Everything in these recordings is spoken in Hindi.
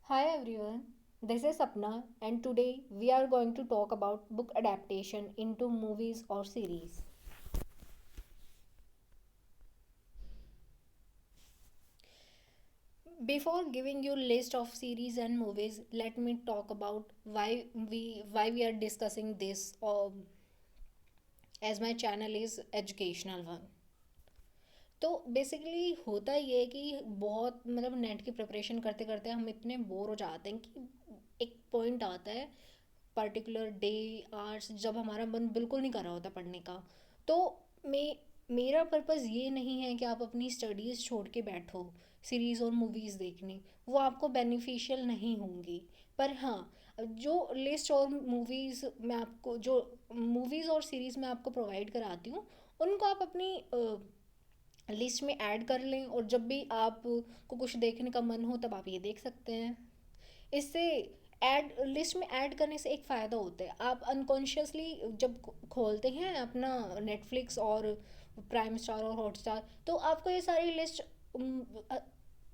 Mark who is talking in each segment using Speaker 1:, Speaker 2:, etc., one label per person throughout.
Speaker 1: Hi everyone, this is Sapna, and today we are going to talk about book adaptation into movies or series. Before giving you list of series and movies, let me talk about why we are discussing this as my channel is educational one. तो बेसिकली होता ये है कि बहुत मतलब नेट की प्रिपरेशन करते करते हम इतने बोर हो जाते हैं कि एक पॉइंट आता है पर्टिकुलर डे आवर्स जब हमारा मन बिल्कुल नहीं कर रहा होता पढ़ने का। तो मे मेरा पर्पज़ ये नहीं है कि आप अपनी स्टडीज़ छोड़ के बैठो सीरीज़ और मूवीज़ देखने, वो आपको बेनिफिशियल नहीं होंगी। पर हाँ, जो लिस्ट और मूवीज़ मैं आपको जो मूवीज़ और सीरीज़ मैं आपको प्रोवाइड कराती हूँ, उनको आप अपनी लिस्ट में ऐड कर लें, और जब भी आप को कुछ देखने का मन हो तब आप ये देख सकते हैं। इससे ऐड लिस्ट में ऐड करने से एक फ़ायदा होता है, आप अनकॉन्शियसली जब खोलते हैं अपना नेटफ्लिक्स और प्राइम स्टार और हॉटस्टार, तो आपको ये सारी लिस्ट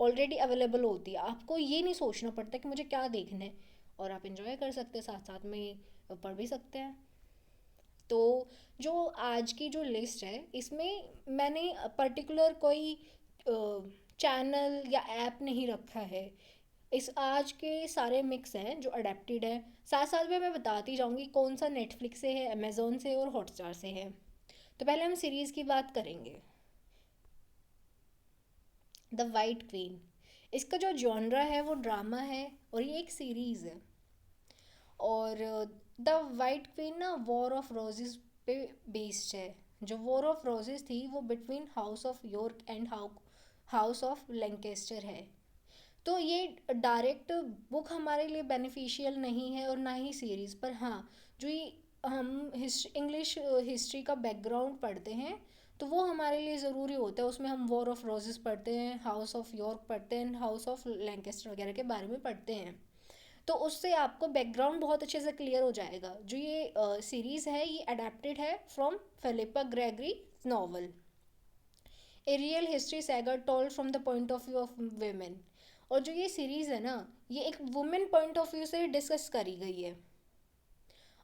Speaker 1: ऑलरेडी अवेलेबल होती है, आपको ये नहीं सोचना पड़ता कि मुझे क्या देखना है, और आप इंजॉय कर सकते हैं, साथ साथ में पढ़ भी सकते हैं। तो जो आज की जो लिस्ट है इसमें मैंने पर्टिकुलर कोई चैनल या ऐप नहीं रखा है। इस आज के सारे मिक्स हैं जो अडेप्टेड है, साथ साथ में मैं बताती जाऊंगी कौन सा नेटफ्लिक्स से है, अमेजोन से और हॉटस्टार से है। तो पहले हम सीरीज़ की बात करेंगे। द वाइट क्वीन, इसका जो जॉनरा है वो ड्रामा है और ये एक सीरीज़ है। और द वाइट क्वीन ना वॉर ऑफ रोजेस पे बेस्ड है। जो वॉर ऑफ रोजेस थी वो between house of York and house of Lancaster है। तो ये डायरेक्ट बुक हमारे लिए बेनिफिशियल नहीं है और ना ही सीरीज़, पर हाँ, जो ये हम इंग्लिश हिस्ट्री का बैकग्राउंड पढ़ते हैं तो वो हमारे लिए ज़रूरी होता है। उसमें हम वॉर ऑफ रोजेस पढ़ते हैं, हाउस ऑफ यॉर्क पढ़ते हैं, हाउस ऑफ लैंकेस्टर वगैरह के बारे में पढ़ते हैं। तो उससे आपको बैकग्राउंड बहुत अच्छे से क्लियर हो जाएगा। जो ये सीरीज़ है ये अडेप्टेड है from Philippa Gregory novel, a real history saga told from the point of view of women. और जो ये सीरीज़ है ना, ये एक वुमेन पॉइंट ऑफ व्यू से डिस्कस करी गई है,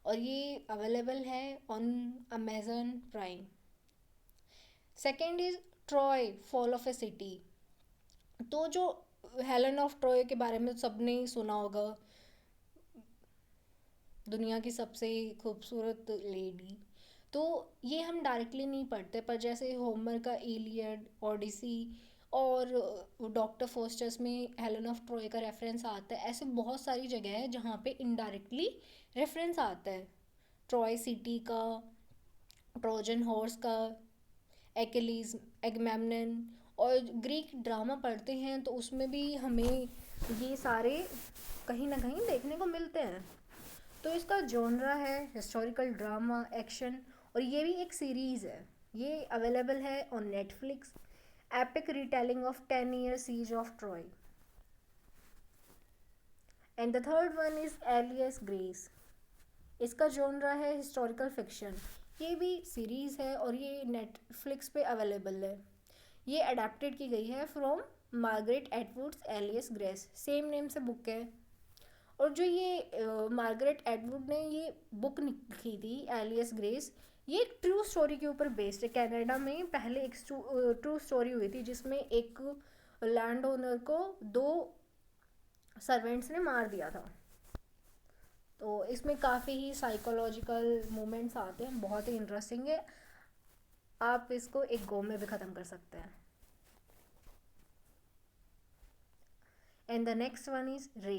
Speaker 1: और ये अवेलेबल है on Amazon prime. Second is Troy fall of A city. तो जो हेलन ऑफ ट्रॉय के बारे में सबने ही सुना होगा, दुनिया की सबसे खूबसूरत लेडी। तो ये हम डायरेक्टली नहीं पढ़ते, पर जैसे होमर का इलियड, ओडिसी और डॉक्टर फोस्टर्स में हेलन ऑफ ट्रॉय का रेफरेंस आता है, ऐसे बहुत सारी जगह है जहाँ पे इनडायरेक्टली रेफरेंस आता है ट्रॉय सिटी का, ट्रोजन हॉर्स का, एक्लीज, एगमेमनन। और ग्रीक ड्रामा पढ़ते हैं तो उसमें भी हमें ये सारे कहीं ना कहीं देखने को मिलते हैं। तो इसका जॉनरा है हिस्टोरिकल ड्रामा एक्शन, और ये भी एक सीरीज़ है। ये अवेलेबल है on Netflix. Epic retelling of 10 year siege of Troy. And the third one is Alias Grace. इसका जॉनरा है हिस्टोरिकल फिक्शन। ये भी सीरीज़ है और ये नेटफ्लिक्स पे अवेलेबल है। ये अडेप्टेड की गई है from Margaret Atwood's Alias Grace, same name से बुक है। और जो ये मार्गरेट एटवुड ने ये बुक लिखी थी एलियस ग्रेस, ये एक ट्रू स्टोरी के ऊपर बेस्ड है। कनाडा में पहले एक ट्रू स्टोरी हुई थी जिसमें एक लैंड ओनर को दो सर्वेंट्स ने मार दिया था। तो इसमें काफ़ी ही साइकोलॉजिकल मोमेंट्स आते हैं, बहुत ही इंटरेस्टिंग है। आप इसको एक गो में भी ख़त्म कर सकते हैं। And the next one is रे।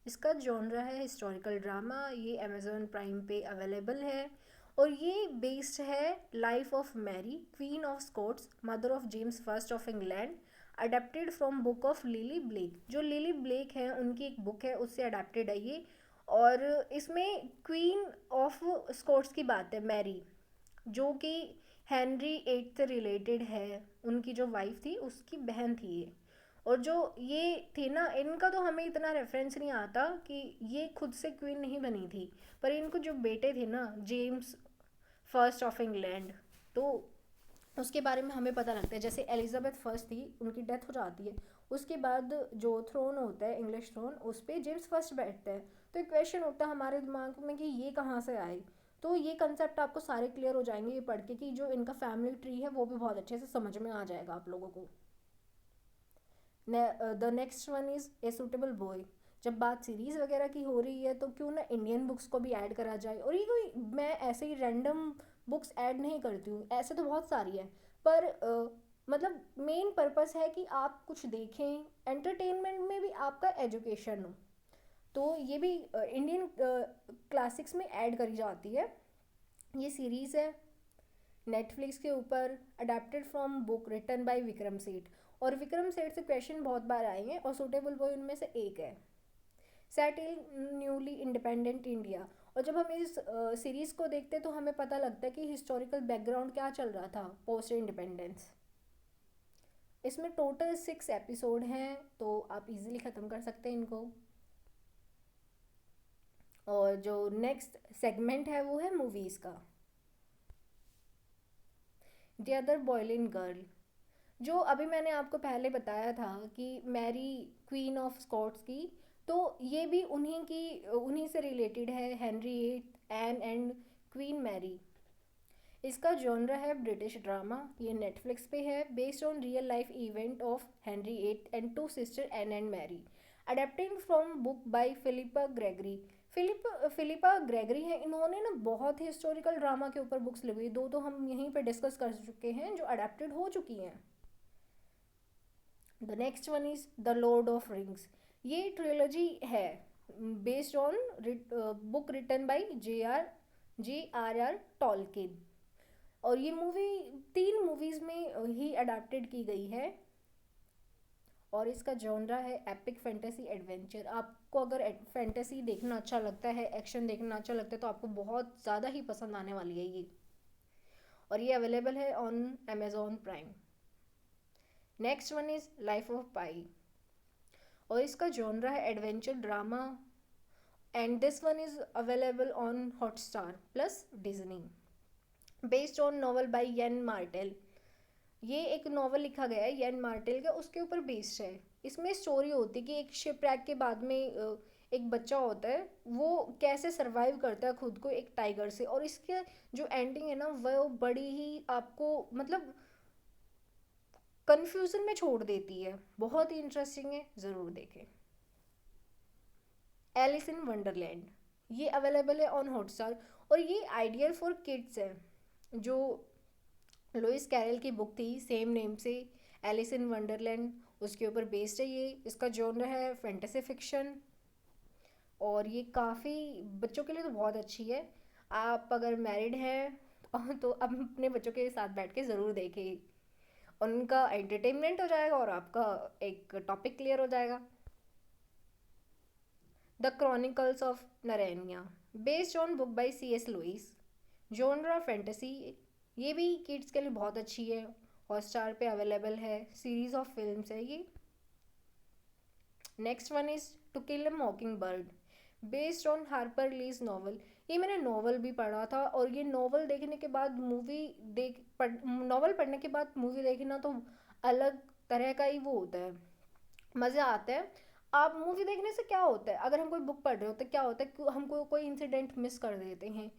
Speaker 1: इसका जॉनरा है हिस्टोरिकल ड्रामा। ये अमेजोन प्राइम पे अवेलेबल है, और ये बेस्ड है life of Mary queen of Scots, mother of James first of England, adapted from book of Lily Blake. जो लिली ब्लेक है उनकी एक बुक है, उससे अडेप्टेड है ये। और इसमें क्वीन ऑफ स्कॉट्स की बात है, मैरी, जो कि हेनरी एट से रिलेटेड है। उनकी जो वाइफ थी उसकी बहन थी ये। और जो ये थी ना, इनका तो हमें इतना रेफरेंस नहीं आता कि ये खुद से क्वीन नहीं बनी थी, पर इनको जो बेटे थे ना, जेम्स फर्स्ट ऑफ इंग्लैंड, तो उसके बारे में हमें पता लगता है। जैसे एलिजाबेथ फर्स्ट थी, उनकी डेथ हो जाती है, उसके बाद जो थ्रोन होता है, इंग्लिश थ्रोन, उस पर जेम्स फर्स्ट बैठते हैं। तो एक क्वेश्चन होता है हमारे दिमाग में कि ये कहाँ से आए। तो ये कंसेप्ट आपको सारे क्लियर हो जाएंगे ये पढ़ के, कि जो इनका फैमिली ट्री है वो भी बहुत अच्छे से समझ में आ जाएगा आप लोगों को। The next one is a suitable boy. जब बात सीरीज़ वगैरह की हो रही है तो क्यों ना इंडियन बुक्स को भी ऐड करा जाए। और ये कोई मैं ऐसे ही रैंडम बुक्स ऐड नहीं करती हूँ, ऐसे तो बहुत सारी है, पर मतलब मेन पर्पस है कि आप कुछ देखें, एंटरटेनमेंट में भी आपका एजुकेशन हो। तो ये भी इंडियन क्लासिक्स में ऐड करी जाती है। ये सीरीज़ है नेटफ्लिक्स के ऊपर, adapted from book written by Vikram Seth. और विक्रम सेठ से क्वेश्चन बहुत बार आए हैं और सूटेबल बॉय उनमें से एक है। सेट इन न्यूली इंडिपेंडेंट इंडिया। और जब हम इस सीरीज़ को देखते हैं तो हमें पता लगता है कि हिस्टोरिकल बैकग्राउंड क्या चल रहा था पोस्ट इंडिपेंडेंस। इसमें टोटल 6 एपिसोड हैं, तो आप इजीली ख़त्म कर सकते हैं इनको। और जो नेक्स्ट सेगमेंट है वो है मूवीज़ का। द अदर बॉयलिन गर्ल, जो अभी मैंने आपको पहले बताया था कि मैरी क्वीन ऑफ स्कॉट्स की, तो ये भी उन्हीं से रिलेटेड है, Henry eight, Anne and queen Mary. इसका जॉनरा है ब्रिटिश ड्रामा। ये नेटफ्लिक्स पे है। Based on real life event of Henry eight and two sister Anne and Mary, adapting from book by Philippa Gregory. Philippa Gregory है, इन्होंने ना बहुत हिस्टोरिकल ड्रामा के ऊपर बुक्स लिखी। दो तो हम यहीं पे डिस्कस कर चुके हैं जो अडेप्टेड हो चुकी हैं। The next one is the Lord of Rings. ये ट्रिलॉजी है based on book written by J R R Tolkien. और ये मूवी 3 मूवीज़ में ही अडेप्टेड की गई है। और इसका जॉनरा है एपिक फैंटेसी एडवेंचर। आपको अगर फैंटेसी देखना अच्छा लगता है, एक्शन देखना अच्छा लगता है, तो आपको बहुत ज़्यादा ही पसंद आने वाली है ये। और ये अवेलेबल है on Amazon Prime. Next one is Life of Pi. और इसका जॉनरा है adventure drama, and this one is available on Hotstar plus Disney. Based on novel by Yann Martel. ये एक नॉवल लिखा गया है यन मार्टेल का, उसके ऊपर बेस्ड है। इसमें स्टोरी होती है कि एक शिपरैक के बाद में एक बच्चा होता है, वो कैसे सरवाइव करता है खुद को एक टाइगर से। और इसके जो एंडिंग है ना, वो बड़ी ही आपको मतलब कंफ्यूजन में छोड़ देती है। बहुत ही इंटरेस्टिंग है, ज़रूर देखें। एलिस इन वंडरलैंड, ये अवेलेबल है ऑन हॉटस्टार। और ये आइडियल फॉर किड्स है। जो लुइस कैरल की बुक थी सेम नेम से, एलिस इन वंडरलैंड, उसके ऊपर बेस्ड है ये। इसका जॉनर है फैंटेसी फिक्शन। और ये काफ़ी बच्चों के लिए तो बहुत अच्छी है। आप अगर मैरिड हैं तो अब अपने बच्चों के साथ बैठ के ज़रूर देखें। उनका एंटरटेनमेंट हो जाएगा और आपका एक टॉपिक क्लियर हो जाएगा। The Chronicles of Narnia, based on book by C.S. Lewis. Genre fantasy. ये भी किड्स के लिए बहुत अच्छी है। हॉटस्टार पे अवेलेबल है। सीरीज ऑफ फिल्म्स है ये। Next one is to kill a mockingbird, based on Harper Lee's novel. ये मैंने नॉवल भी पढ़ा था, और ये नॉवल देखने के बाद नॉवल पढ़ने के बाद मूवी देखना तो अलग तरह का ही वो होता है, मज़ा आता है। आप मूवी देखने से क्या होता है, अगर हम कोई बुक पढ़ रहे होते हैं क्या होता है कि हम कोई इंसिडेंट मिस कर देते हैं।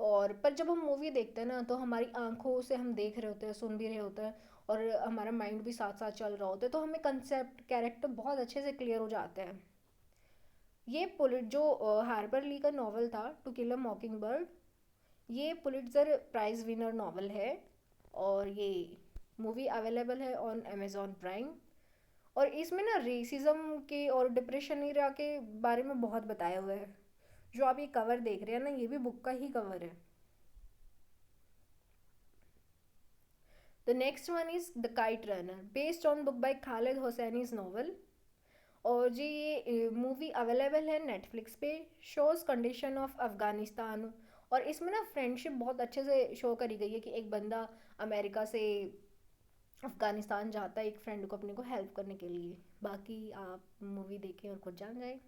Speaker 1: और पर जब हम मूवी देखते हैं ना, तो हमारी आंखों से हम देख रहे होते हैं, सुन भी रहे होते हैं, और हमारा माइंड भी साथ साथ चल रहा होता है, तो हमें कंसेप्ट कैरेक्टर बहुत अच्छे से क्लियर हो जाते हैं। ये जो हार्पर ली का नॉवल था to kill a mockingbird, ये पुलिट्जर प्राइज़ विनर नॉवल है। और ये मूवी अवेलेबल है ऑन अमेजोन प्राइम। और इसमें ना रेसिज्म के और डिप्रेशन एरा के बारे में बहुत बताया हुआ है। जो आप ये कवर देख रहे हैं ना, ये भी बुक का ही कवर है। The next one is the Kite Runner, based on book by Khaled Hosseini's novel. और जी ये मूवी अवेलेबल है नेटफ्लिक्स पे। Shows condition of Afghanistan. और इसमें ना फ्रेंडशिप बहुत अच्छे से शो करी गई है कि एक बंदा अमेरिका से अफ़गानिस्तान जाता है एक फ्रेंड को अपने को हेल्प करने के लिए। बाकी आप मूवी देखें और खुद जान जाए।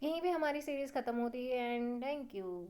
Speaker 1: यहीं पे हमारी सीरीज़ ख़त्म होती है, एंड थैंक यू।